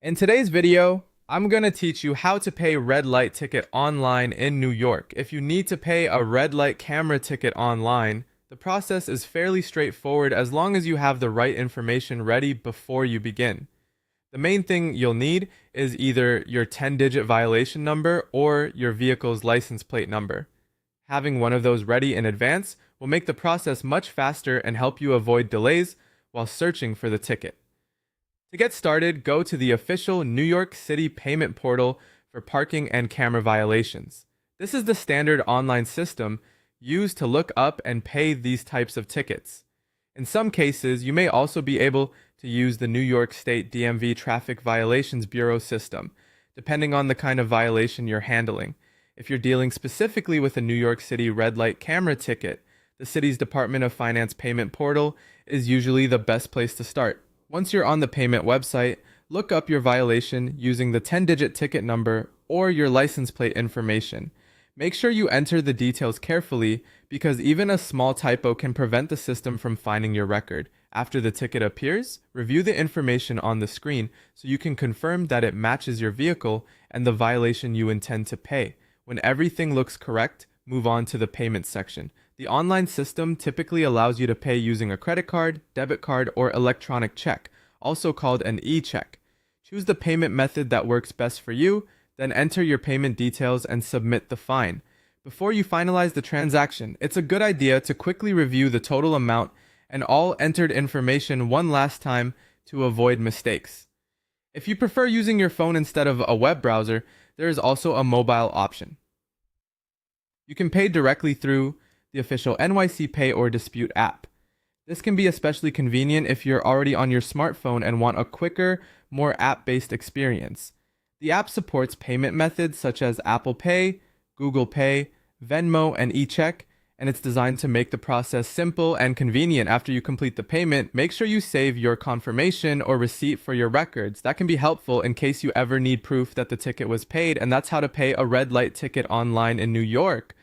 In today's video, I'm going to teach you how to pay red light ticket online in New York. If you need to pay a red light camera ticket online, the process is fairly straightforward as long as you have the right information ready before you begin. The main thing you'll need is either your 10-digit violation number or your vehicle's license plate number. Having one of those ready in advance will make the process much faster and help you avoid delays while searching for the ticket. To get started, go to the official New York City payment portal for parking and camera violations. This is the standard online system used to look up and pay these types of tickets. In some cases, you may also be able to use the New York State DMV Traffic Violations Bureau system, depending on the kind of violation you're handling. If you're dealing specifically with a New York City red light camera ticket, the city's Department of Finance payment portal is usually the best place to start. Once you're on the payment website, look up your violation using the 10-digit ticket number or your license plate information. Make sure you enter the details carefully because even a small typo can prevent the system from finding your record. After the ticket appears, review the information on the screen so you can confirm that it matches your vehicle and the violation you intend to pay. When everything looks correct, move on to the payment section. The online system typically allows you to pay using a credit card, debit card, or electronic check, also called an e-check. Choose the payment method that works best for you, then enter your payment details and submit the fine. Before you finalize the transaction, it's a good idea to quickly review the total amount and all entered information one last time to avoid mistakes. If you prefer using your phone instead of a web browser, there is also a mobile option. You can pay directly through the official NYC Pay or Dispute app. This can be especially convenient if you're already on your smartphone and want a quicker, more app-based experience. The app supports payment methods such as Apple Pay, Google Pay, Venmo, and e-check, and it's designed to make the process simple and convenient. After you complete the payment, make sure you save your confirmation or receipt for your records. That can be helpful in case you ever need proof that the ticket was paid, and that's how to pay a red light ticket online in New York.